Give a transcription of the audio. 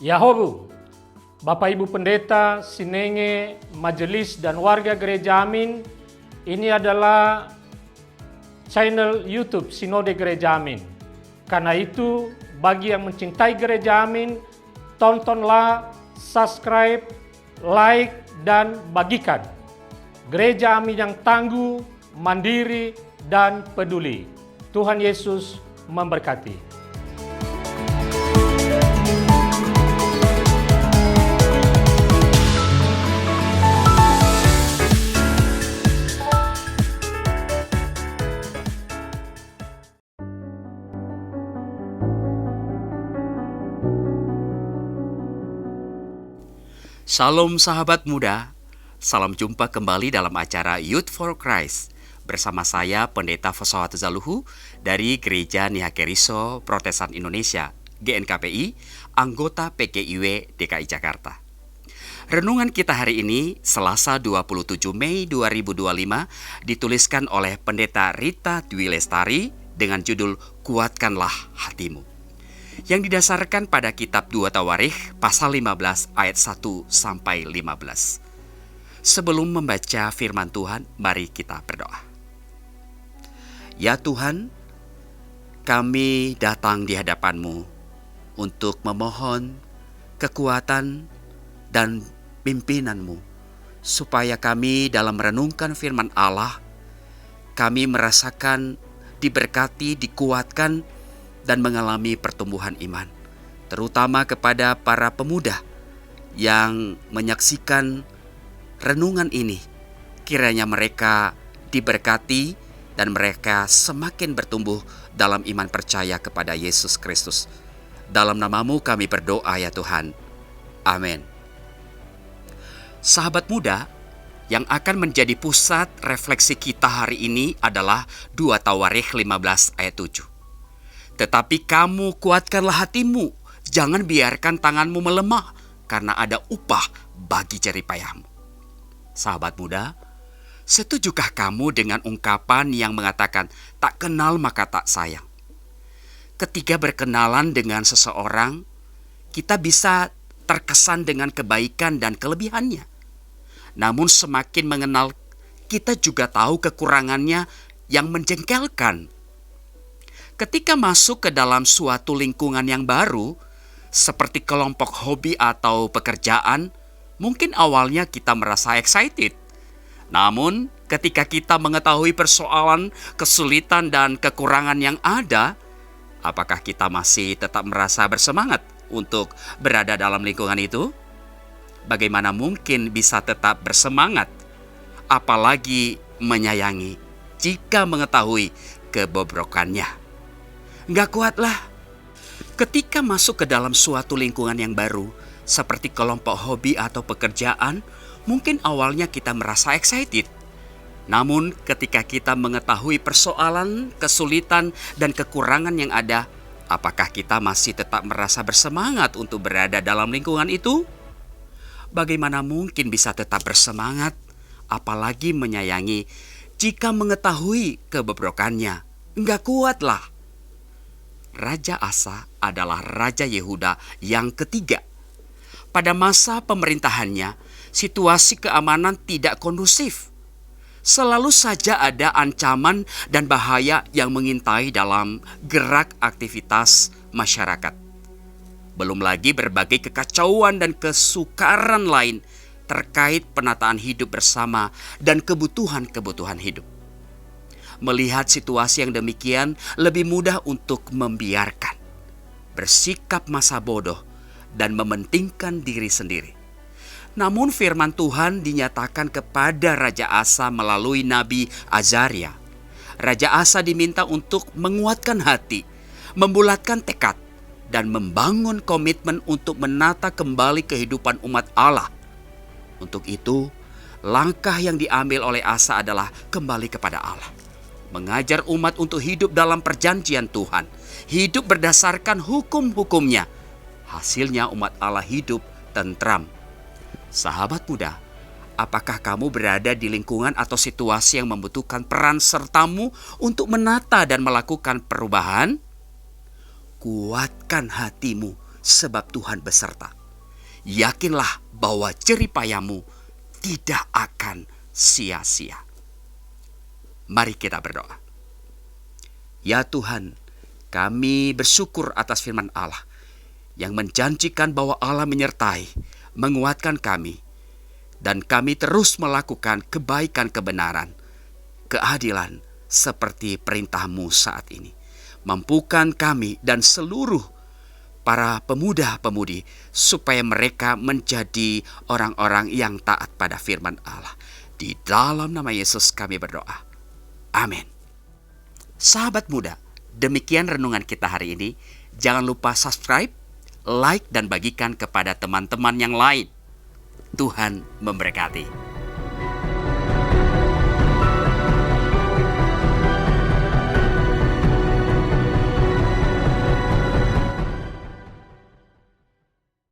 Yahobu, Bapak Ibu Pendeta, Sinenge, Majelis dan warga Gereja Amin, ini adalah channel YouTube Sinode Gereja Amin. Karena itu, bagi yang mencintai Gereja Amin, tontonlah, subscribe, like, dan bagikan. Gereja Amin yang tangguh, mandiri, dan peduli. Tuhan Yesus memberkati. Shalom sahabat muda, salam jumpa kembali dalam acara Youth for Christ bersama saya Pendeta Fosawatu Zaluhu dari Gereja Nihakeriso Protestan Indonesia GNKPI, anggota PKIW DKI Jakarta. Renungan kita hari ini Selasa 27 Mei 2025 dituliskan oleh Pendeta Rita Dwi Lestari dengan judul Kuatkanlah Hatimu, yang didasarkan pada kitab 2 Tawarikh pasal 15 ayat 1 sampai 15. Sebelum membaca firman Tuhan, mari kita berdoa. Ya Tuhan, kami datang di hadapan-Mu untuk memohon kekuatan dan pimpinan-Mu, supaya kami dalam merenungkan firman Allah, kami merasakan diberkati, dikuatkan, dan mengalami pertumbuhan iman, terutama kepada para pemuda yang menyaksikan renungan ini. Kiranya mereka diberkati dan mereka semakin bertumbuh dalam iman percaya kepada Yesus Kristus. Dalam nama-Mu kami berdoa ya Tuhan. Amin. Sahabat muda, yang akan menjadi pusat refleksi kita hari ini adalah 2 Tawarikh 15 ayat 7. Tetapi kamu kuatkanlah hatimu, jangan biarkan tanganmu melemah, karena ada upah bagi jerih payahmu. Sahabat muda, setujukah kamu dengan ungkapan yang mengatakan, tak kenal maka tak sayang? Ketika berkenalan dengan seseorang, kita bisa terkesan dengan kebaikan dan kelebihannya. Namun semakin mengenal, kita juga tahu kekurangannya yang menjengkelkan. Ketika masuk ke dalam suatu lingkungan yang baru, seperti kelompok hobi atau pekerjaan, mungkin awalnya kita merasa excited. Namun, ketika kita mengetahui persoalan, kesulitan, dan kekurangan yang ada, apakah kita masih tetap merasa bersemangat untuk berada dalam lingkungan itu? Bagaimana mungkin bisa tetap bersemangat, apalagi menyayangi, jika mengetahui kebobrokannya? Nggak kuatlah. Ketika masuk ke dalam suatu lingkungan yang baru, seperti kelompok hobi atau pekerjaan, mungkin awalnya kita merasa excited. Namun ketika kita mengetahui persoalan, kesulitan, dan kekurangan yang ada, apakah kita masih tetap merasa bersemangat untuk berada dalam lingkungan itu? Bagaimana mungkin bisa tetap bersemangat, apalagi menyayangi, jika mengetahui kebobrokannya? Nggak kuatlah. Raja Asa adalah Raja Yehuda yang ketiga. Pada masa pemerintahannya, situasi keamanan tidak kondusif. Selalu saja ada ancaman dan bahaya yang mengintai dalam gerak aktivitas masyarakat. Belum lagi berbagai kekacauan dan kesukaran lain terkait penataan hidup bersama dan kebutuhan-kebutuhan hidup. Melihat situasi yang demikian, lebih mudah untuk membiarkan, bersikap masa bodoh, dan mementingkan diri sendiri. Namun firman Tuhan dinyatakan kepada Raja Asa melalui Nabi Azaria. Raja Asa diminta untuk menguatkan hati, membulatkan tekad, dan membangun komitmen untuk menata kembali kehidupan umat Allah. Untuk itu, langkah yang diambil oleh Asa adalah kembali kepada Allah. Mengajar umat untuk hidup dalam perjanjian Tuhan, hidup berdasarkan hukum-hukumnya. Hasilnya umat Allah hidup tentram. Sahabat muda, apakah kamu berada di lingkungan atau situasi yang membutuhkan peran sertamu untuk menata dan melakukan perubahan? Kuatkan hatimu sebab Tuhan beserta. yakinlah bahwa jeripayamu tidak akan sia-sia. Mari kita berdoa. Ya Tuhan, kami bersyukur atas firman Allah yang menjanjikan bahwa Allah menyertai, menguatkan kami, dan kami terus melakukan kebaikan, kebenaran, keadilan seperti perintah-Mu saat ini. Mampukan kami dan seluruh para pemuda-pemudi supaya mereka menjadi orang-orang yang taat pada firman Allah. Di dalam nama Yesus kami berdoa. Amin. Sahabat muda, demikian renungan kita hari ini. Jangan lupa subscribe, like, dan bagikan kepada teman-teman yang lain. Tuhan memberkati.